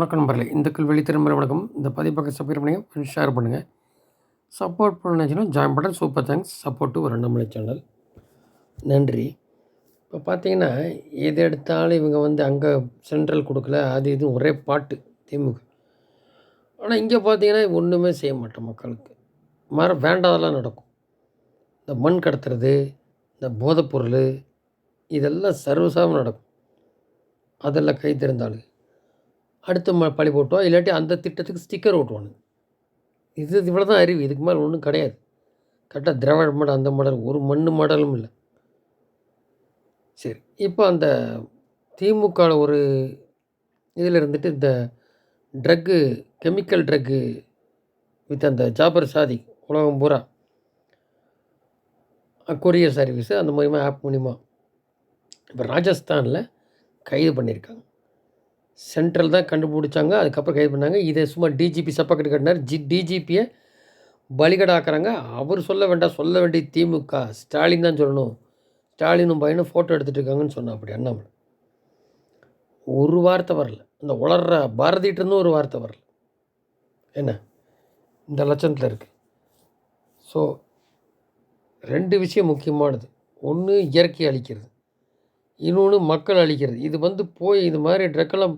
வணக்கம் நண்பர்களே. இந்த கல்வெளி திரும்ப வணக்கம். இந்த பதிப்பக்கம் சப்ஸ்கிரைப் பண்ணுங்கள், ஷேர் பண்ணுங்கள். சப்போர்ட் பண்ணுச்சுன்னா join button. Super thanks. Support to ஒரு நம்மளை சேனல். நன்றி. இப்போ பார்த்தீங்கன்னா, எது எடுத்தாலும் இவங்க அங்கே சென்ட்ரல் கொடுக்கல, அது இது ஒரே பாட்டு திமுக. ஆனால் இங்கே பார்த்தீங்கன்னா ஒன்றுமே செய்ய மாட்டோம் மக்களுக்கு. வேண்டாதெல்லாம் நடக்கும். இந்த மண் கடத்துறது, இந்த போதைப்பொருள், இதெல்லாம் சர்வசாதாரணம் நடக்கும். அதெல்லாம் கை திறந்தாலும் அடுத்து பழி போட்டோம், இல்லாட்டி அந்த திட்டத்துக்கு ஸ்டிக்கர் ஓட்டுவானுங்க. இவ்வளோ தான் அறிவு. இதுக்கு மேலே ஒன்றும் கிடையாது. கரெக்டாக திராவிட மாடல், அந்த மாடல், ஒரு மண்ணு மாடலும் இல்லை. சரி, இப்போ அந்த திமுக ஒரு இதில் இருந்துட்டு இந்த ட்ரக்கு, கெமிக்கல் ட்ரக்கு வித் அந்த ஜாபர் சாதிக் உலகம் பூரா கொரியர் சர்வீஸு அந்த மூலிமா ஆப் மூலிமா இப்போ ராஜஸ்தானில் கைது பண்ணியிருக்காங்க. சென்ட்ரல் தான் கண்டுபிடிச்சாங்க, அதுக்கப்புறம் கைது பண்ணாங்க. இதை சும்மா டிஜிபி சப்பாக்கட்டு கட்டினார். டிஜிபியை பலிகடாக்குறாங்க. அவர் சொல்ல வேண்டாம், சொல்ல வேண்டிய திமுக, ஸ்டாலின் தான் சொல்லணும். ஸ்டாலினும் பையனும் ஃபோட்டோ எடுத்துகிட்டு இருக்காங்கன்னு சொன்னால் அப்படி அண்ணாமலை ஒரு வார்த்தை வரல. இந்த உளர்ற பாரதிகிட்டேருந்து ஒரு வார்த்தை வரல. என்ன இந்த லட்சணத்தில் இருக்குது. ஸோ 2 விஷயம் முக்கியமானது. ஒன்று இயற்கை அழிக்கிறது, இன்னொன்று மக்கள் அழிக்கிறது. இது போய் இது மாதிரி ட்ரக்கெல்லாம்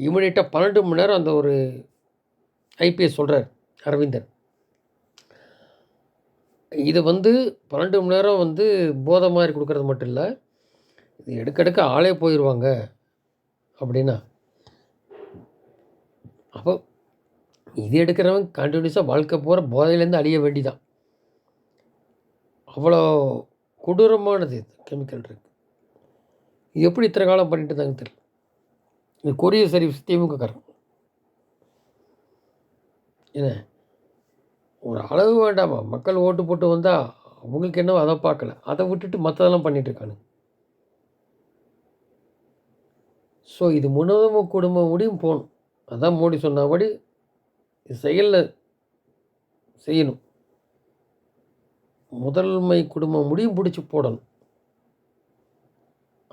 இமிடியேட்டாக 12 மணி நேரம் அந்த ஒரு ஐபிஎஸ் சொல்கிறார் அரவிந்தன். இது 12 மணி நேரம் போதை மாதிரி கொடுக்குறது மட்டும் இல்லை, இது எடுக்க ஆளே போயிடுவாங்க அப்படின்னா. அப்போ இது எடுக்கிறவன் கண்டினியூஸாக வாழ்க்கை போகிற போதையிலேருந்து அழிய வேண்டிதான். அவ்வளோ கொடூரமானது இது கெமிக்கல் ட்ரக். இது எப்படி இத்தனை காலம் பண்ணிட்டு இருந்தாங்க தெரியல. இது கொரியர் சர்வீஸ் திமுககாரன். என்ன ஒரு அளவு வேண்டாமா? மக்கள் ஓட்டு போட்டு வந்தால் அவங்களுக்கு என்னவோ அதை பார்க்கல, அதை விட்டுட்டு மற்றதெல்லாம் பண்ணிகிட்ருக்கானு. ஸோ இது முன்னதம குடும்பம் முடியும் போகணும். அதான் மோடி சொன்னபடி செயலில் செய்யணும். முதன்மை குடும்பம் முடியும் பிடிச்சி போடணும்.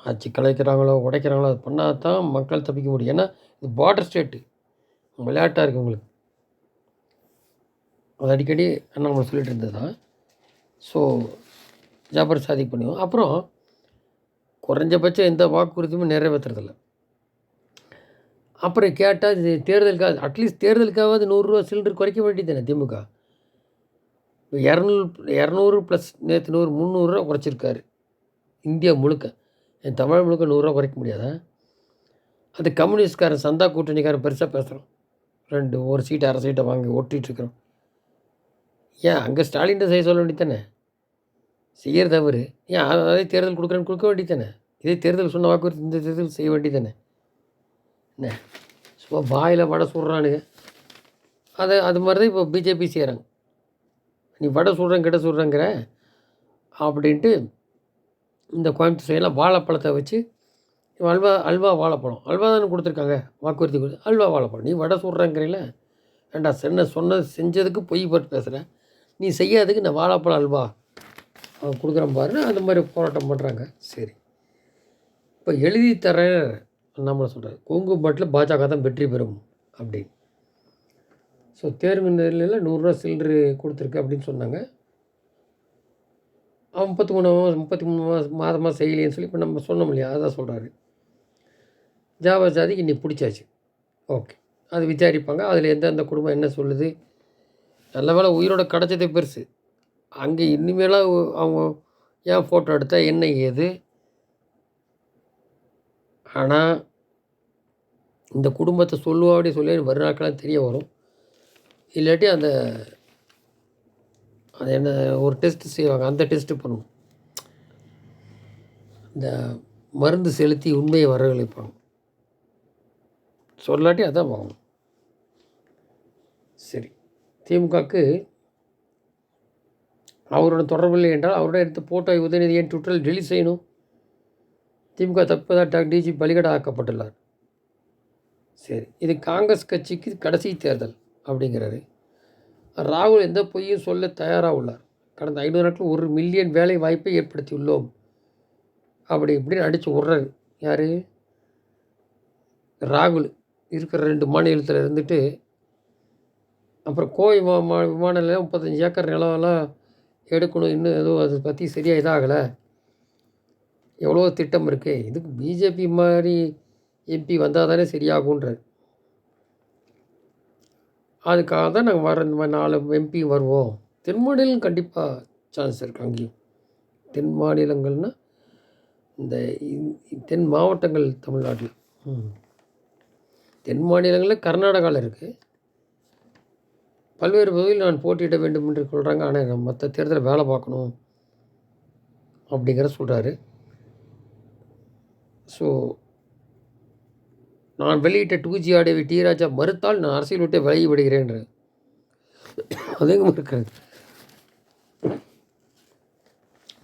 ஆட்சி கலைக்கிறாங்களோ உடைக்கிறாங்களோ அது பண்ணால் தான் மக்கள் தப்பிக்க முடியும். ஏன்னா இது பார்டர் ஸ்டேட்டு, விளையாட்டாக இருக்குது உங்களுக்கு. அது அடிக்கடி நம்ம சொல்லிகிட்டு இருந்தது தான். ஸோ ஜாபர் சாதிக் பண்ணுவோம். அப்புறம் குறைஞ்சபட்சம் எந்த வாக்குறுதியுமே நிறைவேற்றுறதில்ல. அப்புறம் கேட்டால் இது தேர்தலுக்காக, அட்லீஸ்ட் தேர்தலுக்காவது 100 ரூபா சிலிண்டர் குறைக்க வேண்டியது தானே திமுக. 200 ப்ளஸ் நேற்று 300 ரூபா குறைச்சிருக்காரு இந்தியா முழுக்க. என் தமிழ் முழுக்க 100 ரூபா குறைக்க முடியாதா? அது கம்யூனிஸ்ட்காரன் சந்தா கூட்டணிக்காரன் பெருசாக பேசுகிறோம். ஒரு சீட்டை அரை சீட்டை வாங்கி ஒட்டிகிட்ருக்குறோம். ஏன் அங்கே ஸ்டாலின்ட்ட செய்ய சொல்ல வேண்டியதானே? செய்கிற தவறு ஏன் அதே தேர்தல் கொடுக்க வேண்டியதானே? இதே தேர்தல் சொன்ன வாக்குறுதி இந்த தேர்தல் செய்ய வேண்டியதானே? என்ன சும்மா வாயில் வடை சுடுறானுங்க. அது மாதிரி தான் இப்போ பிஜேபி செய்கிறாங்க. நீ வடை சுடுறேன் கிட்ட சுடுறேங்கிற அப்படின்ட்டு இந்த கோயம்புத்தூர் சைடெலாம் வாழைப்பழத்தை வச்சு அல்வா வாழைப்பழம் அல்வா தானே கொடுத்துருக்காங்க வாக்குறுதி கொடுத்து. அல்வா வாழைப்பழம் நீ வடை சுடுறேங்கிறீங்கள. ஏண்டா சொன்னது செஞ்சதுக்கு பொய் போட்டு பேசுகிறேன், நீ செய்யாததுக்கு இந்த வாழைப்பழம் அல்வா கொடுக்குறேன் பாருன்னு அந்த மாதிரி போராட்டம் பண்ணுறாங்க. சரி, இப்போ எழுதி தர நம்மளை சொல்கிறார் கொங்கு பாட்டில் பாஜக தான் வெற்றி பெறும் அப்படின்னு. ஸோ தேர்வு நிலையில் 100 ரூபா சிலிண்டரு கொடுத்துருக்கு அப்படின்னு சொன்னாங்க. அவன் 33 மாதமாக செய்யலைன்னு சொல்லி இப்போ நம்ம சொன்னோம் இல்லையா, அதான் சொல்கிறாரு. ஜாபர் சாதிக்கு இன்னைக்கு பிடிச்சாச்சு. ஓகே, அது விசாரிப்பாங்க. அதில் எந்தெந்த குடும்பம் என்ன சொல்லுது. நல்ல வேலை உயிரோட கிடச்சதே பெருசு. அங்கே இனிமேலாம் அவங்க ஏன் ஃபோட்டோ எடுத்தால் என்ன ஏது. ஆனால் இந்த குடும்பத்தை சொல்லுவாடி சொல்லி மறுநாட்களாக தெரிய வரும். இல்லாட்டி அது என்ன ஒரு டெஸ்ட்டு செய்வாங்க, அந்த டெஸ்ட்டு பண்ணணும். இந்த மருந்து செலுத்தி உண்மையை வரவழைப்பாங்க. சொல்லாட்டி அதான் வாங்கணும். சரி, திமுகவுக்கு அவரோட தொடர்பில்லை என்றால் அவரோட எடுத்து போட்டோ உதயநிதி ஏன் ட்விட்டரில் டெலிட் செய்யணும்? திமுக தற்போது டிஜி பலிகடா ஆக்கப்பட்டுள்ளார். சரி, இது காங்கிரஸ் கட்சிக்கு கடைசி தேர்தல் அப்படிங்கிறாரு. ராகுல் எந்த பொய்யும் சொல்ல தயாராக உள்ளார். கடந்த 500 நாட்கள் 1 மில்லியன் வேலை வாய்ப்பை ஏற்படுத்தியுள்ளோம் அப்படி இப்படின்னு அடித்து விட்றாரு. யார்? ராகுல். இருக்கிற 2 மாநிலத்தில் இருந்துட்டு அப்புறம் கோவை விமான நிலையம் 35 ஏக்கர் நிலம்லாம் எடுக்கணும். இன்னும் எதுவும் அதை பற்றி சரியாக இதாகலை. எவ்வளோ திட்டம் இருக்குது. இதுக்கு பிஜேபி மாதிரி எம்பி வந்தால் தானே சரியாகுன்றார். அதுக்காக தான் நாங்கள் வர இந்த மாதிரி 4 எம்பி வருவோம். தென் மாநிலம் கண்டிப்பாக சான்ஸ் இருக்குது. அங்கேயும் தென் மாநிலங்கள்னால் இந்த தென் மாவட்டங்கள் தமிழ்நாட்டில். தென் மாநிலங்களில் கர்நாடகாவில் இருக்குது. பல்வேறு பகுதியில் நான் போட்டியிட வேண்டும் என்று சொல்கிறாங்க. ஆனால் நான் மற்ற தேர்தலில் வேலை பார்க்கணும் அப்படிங்கிற சொல்கிறாரு. ஸோ நான் வெளியிட்ட 2G ஆடியோவை டி ராஜா மறுத்தால் நான் அரசியல் விட்டு விலகி விடுகிறேன். அதேங்க இருக்காது.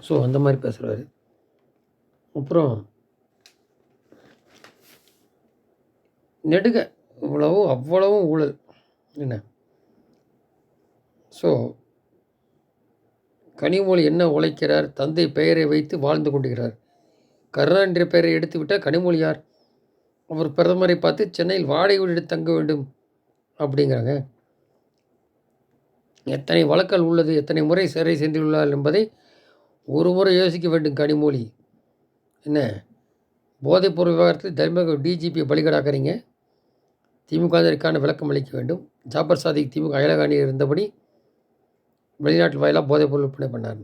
ஸோ அந்த மாதிரி பேசுகிறாரு. அப்புறம் நெடுக அவ்வளவும் ஊழல் என்ன. ஸோ கனிமொழி என்ன உழைக்கிறார்? தந்தை பெயரை வைத்து வாழ்ந்து கொண்டிருக்கிறார். கருணாநிதி பெயரை எடுத்து விட்டால் கனிமொழி யார்? அவர் பிரதமரை பார்த்து சென்னையில் வாடகை வீடு எடுத்து தங்க வேண்டும் அப்படிங்கிறாங்க. எத்தனை வழக்கல் உள்ளது, எத்தனை முறை சிறை சென்றுள்ளார் என்பதை ஒரு முறை யோசிக்க வேண்டும் கனிமொழி. என்ன போதைப்பொருள் விவகாரத்தில் தர்மக டிஜிபியை பலிகடாக்கிறீங்க. திமுக இதற்கான விளக்கம் அளிக்க வேண்டும். ஜாபர் சாதிக் திமுக அயலகாணி இருந்தபடி வெளிநாட்டில் வாயிலாக போதைப்பொருள் விற்பனை பண்ணார்.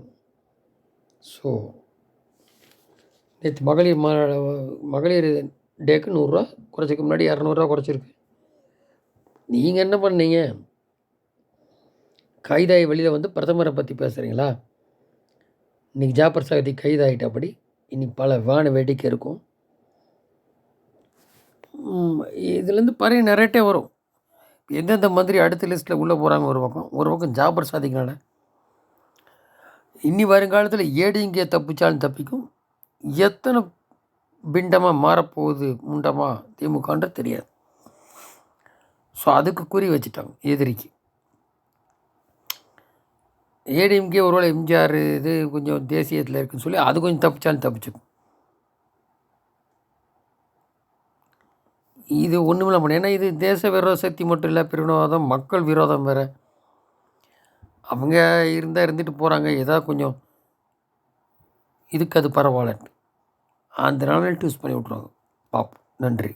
ஸோ நேற்று மகளிர் டேக்கு 100 ரூபா குறைச்சிக்கு முன்னாடி 200 ரூபா குறைச்சிருக்கு. நீங்கள் என்ன பண்ணீங்க? கைதாகி வெளியில் வந்து பிரதமரை பற்றி பேசுகிறீங்களா? இன்றைக்கி ஜாபர் சாதிக் கைதாகிட்டபடி இனி பல வான வேடிக்கை இருக்கும். இதுலேருந்து பழைய நிறையட்டே வரும். எந்தெந்த மந்திரி அடுத்த லிஸ்ட்டில் உள்ளே போகிறாங்க ஒரு பக்கம் ஜாபர் சாதிக்கனால இனி வருங்காலத்தில் ஏடிஎம்கே தப்பிச்சாலும் தப்பிக்கும். எத்தனை பிண்டமாக மாறப்போகுது முண்டமாக திமுகன்ற தெரியாது. ஸோ அதுக்கு குறி வச்சுட்டாங்க எதிரிக்கு. ஏடிஎம்கே ஒருவேளை எம்ஜிஆர் இது கொஞ்சம் தேசியத்தில் இருக்குன்னு சொல்லி அது கொஞ்சம் தப்பிச்சாலும் தப்பிச்சுக்கும். இது ஒன்றுமில்ல பண்ண. ஏன்னா இது தேச விரோத சக்தி மட்டும் இல்லை, பிரிவினவாதம், மக்கள் விரோதம் வேறு. அவங்க இருந்துட்டு போகிறாங்க. ஏதாவது கொஞ்சம் இதுக்கு அது பரவாயில்ல, அதனால சூஸ் பண்ணி விட்ருவாங்க. பார்ப்போம். நன்றி.